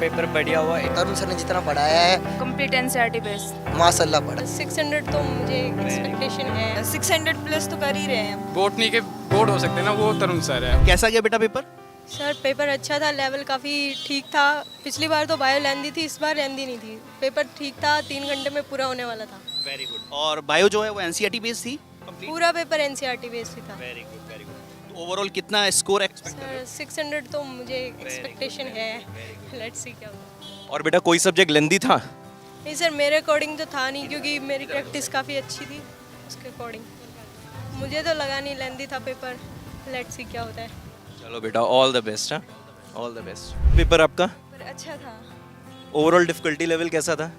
Paper बढ़िया हुआ। तरुण sir ने जितना पढ़ाया है कंप्लीट एनसीईआरटी बेस्ड। माशाल्लाह पढ़ा। 600 तो मुझे एक्सपेक्टेशन है, 600 प्लस तो कर ही रहे हैं। बोटनी के बोर्ड हो सकते हैं ना, वो तरुण सर है। कैसा गया बेटा पेपर? सर पेपर अच्छा था, लेवल काफ़ी ठीक था। पिछली बार तो बायो लेंदी थी, इस बार लेंदी नहीं थी। पेपर ठीक था, 3 घंटे में पूरा होने वाला था। Very good. और बायो जो है वो एनसीईआरटी बेस्ड थी? पूरा पेपर एनसीईआरटी बेस्ड ही था। Very good very good. Overall कितना स्कोर एक्सपेक्ट कर रहे हो? सर 600 तो मुझे एक्सपेक्टेशन है, लेट्स सी क्या होगा। और बेटा कोई सब्जेक्ट लेंदी था? नहीं सर, मेरे अकॉर्डिंग तो था नहीं, क्योंकि मेरी प्रैक्टिस काफ़ी अच्छी थी। उसके अकॉर्डिंग मुझे तो लगा नहीं लेंदी था पेपर। लेट्स सी क्या होता है। चलो बेटा ऑल द बेस्ट। हाँ ऑल द बेस्ट। पेपर आपका पर अच्छा था। ओवरऑल डिफिकल्टी लेवल कैसा था?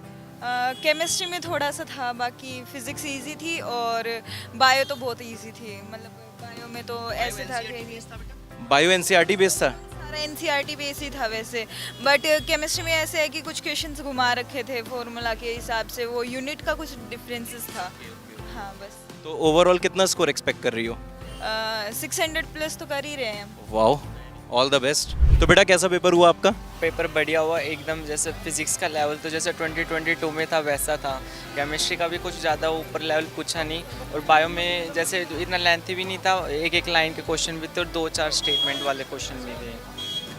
केमिस्ट्री में थोड़ा सा था, बाकी फिजिक्स इजी थी और बायो तो बहुत इजी थी। मतलब बायो में तो ऐसे था कि बायो एनसीईआरटी बेस्ड था? सारा एनसीईआरटी बेस ही था वैसे, बट केमिस्ट्री में ऐसे है कि कुछ क्वेश्चंस घुमा रखे थे फॉर्मूला के हिसाब से, वो यूनिट का कुछ डिफरेंसेस था। हाँ बस। तो ओवरऑल कितना स्कोर एक्सपेक्ट कर रही हो? 600 प्लस तो कर ही रहे हैं। Wow all the best. तो बेटा कैसा पेपर हुआ आपका? पेपर बढ़िया हुआ एकदम। जैसे फिजिक्स का लेवल तो जैसे 2022 में था वैसा था। केमिस्ट्री का भी कुछ ज़्यादा ऊपर लेवल पूछा नहीं, और बायो में जैसे इतना लेंथी भी नहीं था। एक एक लाइन के क्वेश्चन भी थे और 2-4 स्टेटमेंट वाले क्वेश्चन भी थे।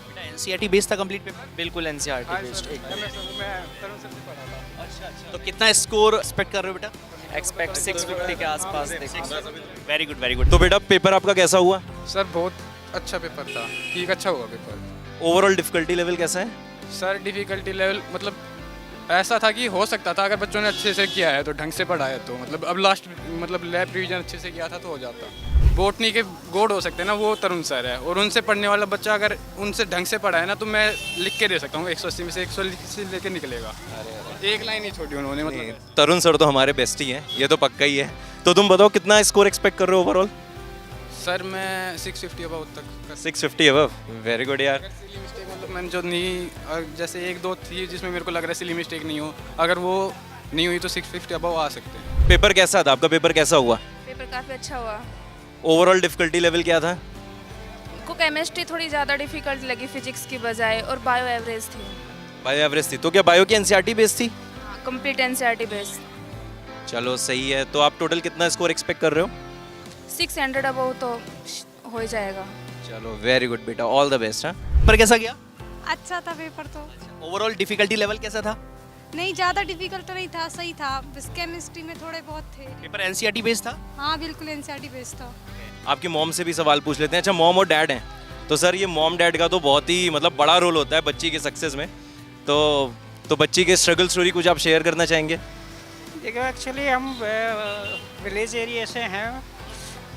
बेटा एनसीईआरटी बेस्ड था कंप्लीट पेपर? बिल्कुल एनसीईआरटी बेस्ड एकदम। मैं तरुण सर से पढ़ा था। अच्छा। तो कितना स्कोर एक्सपेक्ट कर रहे हो बेटा? एक्सपेक्ट 650 के आसपास देखो। Very good very good. तो बेटा पेपर आपका कैसा हुआ? सर बहुत अच्छा पेपर था, ठीक अच्छा हुआ पेपर। ओवरऑल डिफिकल्टी लेवल कैसा है? सर डिफ़िकल्टी लेवल मतलब ऐसा था कि हो सकता था अगर बच्चों ने अच्छे से किया है तो, ढंग से पढ़ाया तो, मतलब अब लास्ट मतलब लैब रिवीजन अच्छे से किया था तो हो जाता। बोटनी के बोर्ड हो सकते हैं ना, वो तरुण सर है। और उनसे पढ़ने वाला बच्चा अगर उनसे ढंग से पढ़ाए ना, तो मैं लिख के दे सकता हूँ 180 में से 180 लेके निकलेगा। एक लाइन ही छोड़ी उन्होंने मतलब। तरुण सर तो हमारे बेस्ट ही हैं, ये तो पक्का ही है। तो तुम बताओ कितना स्कोर एक्सपेक्ट कर रहे हो ओवरऑल? सर मैं 650 अबाउट तक कर 650 अबव। वेरी गुड यार। अगर सिली मिस्टेक मतलब मैंने जो नहीं, जैसे 1-2 थी जिसमें मेरे को लग रहा है सिली मिस्टेक नहीं हो, अगर वो नहीं हुई तो 650 अबव आ सकते हैं। पेपर कैसा था आपका? पेपर कैसा हुआ? पेपर काफ़ी अच्छा हुआ। ओवरऑल डिफिकल्टी लेवल क्या था? को केमिस्ट्री थोड़ी ज़्यादा डिफिकल्ट लगी फिजिक्स की बजाय, और बायो एवरेज थी। बायो एवरेज थी। तो क्या बायो की एनसीईआरटी बेस्ड थी? Complete NCERT based. चलो सही है। तो आप टोटल कितना स्कोर एक्सपेक्ट कर रहे हो? 600 अबव तो हो ही जाएगा। चलो वेरी गुड बेटा ऑल द बेस्ट। हाँ पेपर कैसा गया? अच्छा था पेपर तो। ओवरऑल डिफिकल्टी लेवल कैसा था? नहीं ज़्यादा डिफिकल्ट तो नहीं था, सही था। बस केमिस्ट्री में थोड़े बहुत थे। पेपर एनसीईआरटी बेस्ड था? हाँ बिल्कुल एनसीईआरटी बेस्ड था। आपकी मॉम से भी सवाल पूछ लेते हैं। अच्छा मॉम और डैड हैं, तो सर ये मॉम डैड का तो बहुत ही मतलब बड़ा रोल होता है बच्ची के सक्सेस में। तो बच्ची के स्ट्रगल स्टोरी कुछ आप शेयर करना चाहेंगे? देखो एक्चुअली हम विलेज एरिया से हैं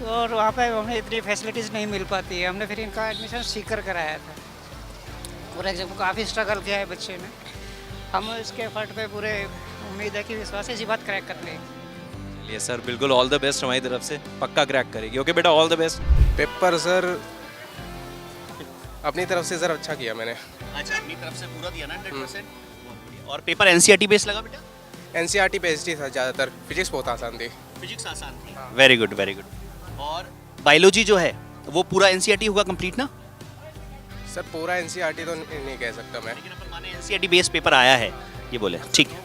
और वहाँ पे हमें इतनी फैसिलिटीज़ नहीं मिल पाती है। हमने फिर इनका एडमिशन सीकर कराया था और एग्जाम काफ़ी स्ट्रगल किया है बच्चे ने। हम इसके एफर्ट पे पूरे उम्मीद है कि विश्वास इसी बात क्रैक कर लेंगे। चलिए सर बिल्कुल ऑल द बेस्ट हमारी तरफ से, पक्का क्रैक करेगी। ओके बेटा all the best. Paper sir अपनी तरफ से सर अच्छा किया मैंने। अच्छा अपनी तरफ से पूरा दिया ना 100%। और पेपर एनसीईआरटी बेस्ड लगा बेटा? एनसीईआरटी बेस्ड ही था ज़्यादातर। फिजिक्स बहुत आसान थी। फिजिक्स आसान थी। Very good very good. और बायोलॉजी जो है वो पूरा एनसीईआरटी होगा कंप्लीट ना? सर पूरा एनसीईआरटी तो नहीं कह सकता मैं, लेकिन अपन माने एनसीईआरटी बेस्ड पेपर आया है ये बोले, ठीक है।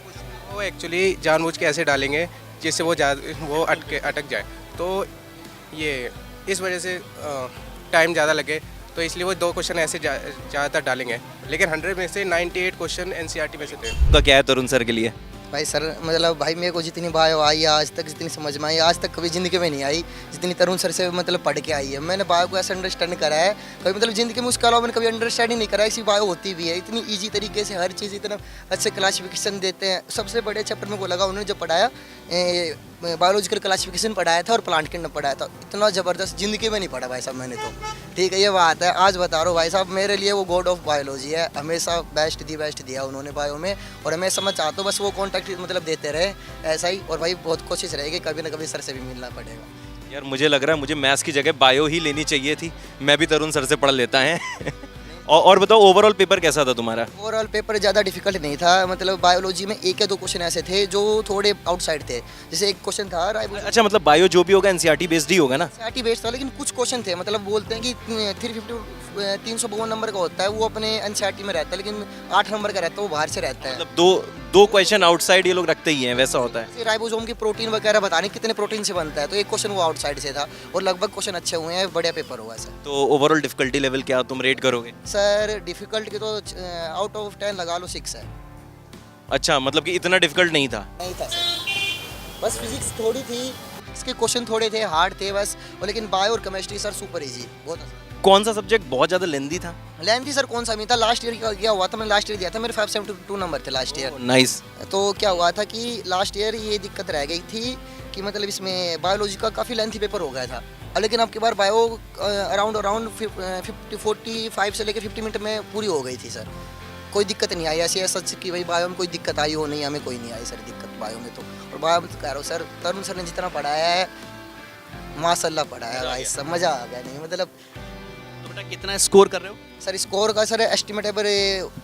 वो एक्चुअली जानबूझ के ऐसे डालेंगे जिससे वो अटक जाए, तो ये इस वजह से टाइम ज़्यादा लगे, तो इसलिए वो 2 क्वेश्चन ऐसे ज़्यादातर डालेंगे। लेकिन 100 में से 98 क्वेश्चन एनसीईआरटी में से थे। तो क्या है तरुण सर के लिए? भाई सर मतलब भाई मेरे को जितनी बायो आई है आज तक, जितनी समझ में आई आज तक कभी ज़िंदगी में नहीं आई जितनी तरुण सर से मतलब पढ़ के आई है। मैंने बायो को ऐसा अंडरस्टैंड करा है कभी मतलब ज़िंदगी में, उसके अलावा मैंने कभी अंडरस्टैंड ही नहीं करा। इसी बायो होती भी है इतनी ईजी तरीके से, हर चीज़ इतना अच्छे क्लासिफिकेशन देते हैं। सबसे बड़े चैप्टर में को लगा उन्होंने जो पढ़ाया, बायोलॉजिकल क्लासिफिकेशन पढ़ाया था और प्लांट किंगडम पढ़ाया था। इतना ज़बरदस्त ज़िंदगी में नहीं पढ़ा भाई साहब मैंने तो। ठीक है ये बात है, आज बता रहा हूँ भाई साहब मेरे लिए वो गॉड ऑफ बायोलॉजी है। हमेशा बेस्ट दिया उन्होंने बायो में, और हमेशा मैं चाहता हूँ बस वो कॉन्टैक्ट मतलब देते रहे ऐसा ही। और भाई बहुत कोशिश रहेगी कभी ना कभी सर से भी मिलना पड़ेगा। यार मुझे लग रहा है मुझे मैथ्स की जगह बायो ही लेनी चाहिए थी। मैं भी तरुण सर से पढ़ लेता है। और बताओ ओवरऑल पेपर कैसा था तुम्हारा? ओवरऑल पेपर ज़्यादा डिफिकल्ट नहीं था, मतलब बायोलॉजी में एक या दो क्वेश्चन ऐसे थे जो थोड़े आउटसाइड थे। जैसे एक क्वेश्चन था अच्छा, मतलब बायो जो भी होगा एनसीईआरटी बेस्ड ही होगा ना? एनसीईआरटी बेस्ड था, लेकिन कुछ क्वेश्चन थे, मतलब बोलते हैं कि 352 नंबर का होता है, वो अपने एनसीईआरटी में रहता है, लेकिन 8 नंबर का रहता है, वो बाहर से रहता है। मतलब दो क्वेश्चन आउटसाइड ये लोग रखते ही हैं, वैसा होता है। राइबोसोम की प्रोटीन वगैरह बताने कितने प्रोटीन से बनता है, तो एक क्वेश्चन वो आउटसाइड से था और लगभग क्वेश्चन अच्छे हुए हैं, बढ़िया पेपर हुआ है सर। तो ओवरऑल डिफिकल्टी लेवल क्या तुम रेट करोगे? सर डिफिकल्ट के तो आउट ऑफ 10 लगा लो 6 है। अच्छा, मतलब कि इतना डिफिकल्ट नहीं था? नहीं था सर, बस फिजिक्स थोड़ी थी, इसके क्वेश्चन थोड़े थे हार्ड थे बस, और लेकिन बायो और केमिस्ट्री सर सुपर इजी, बहुत। कौन सा सब्जेक्ट बहुत ज़्यादा लेंदी था? लेंथी सर कौन सा नहीं था, लास्ट ईयर का गया हुआ था, मैंने लास्ट ईयर दिया था, मेरे 572 नंबर थे लास्ट ईयर। नाइस। तो क्या हुआ था कि लास्ट ईयर ये दिक्कत रह गई थी कि मतलब इसमें बायोलॉजी का काफ़ी लेंथी पेपर हो गया था, लेकिन अब की बार बायो अराउंड 45 से लेकर 50 मिनट में पूरी हो गई थी सर, कोई दिक्कत नहीं आई ऐसी सच कि भाई बायो में कोई दिक्कत आई हो, नहीं हमें कोई नहीं आई सर दिक्कत बायो में। तो और बायो में तो कह रहा हूँ सर, तरुण सर ने जितना पढ़ाया है माशाल्लाह पढ़ाया भाई, सब मज़ा आ गया। नहीं मतलब तो बेटा कितना स्कोर कर रहे हो? सर स्कोर का सर एस्टिमेटेबल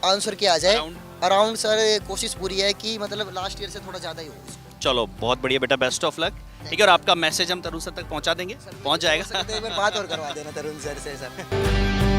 आंसर क्या आ जाए, अराउंड सर कोशिश पूरी है कि मतलब लास्ट ईयर से थोड़ा ज़्यादा ही हो। चलो बहुत बढ़िया बेटा, बेस्ट ऑफ लक। ठीक है, और आपका मैसेज हम तरुण सर तक पहुंचा देंगे, पहुंच जाएगा। एक बार बात और करवा देना तरुण सर से सर।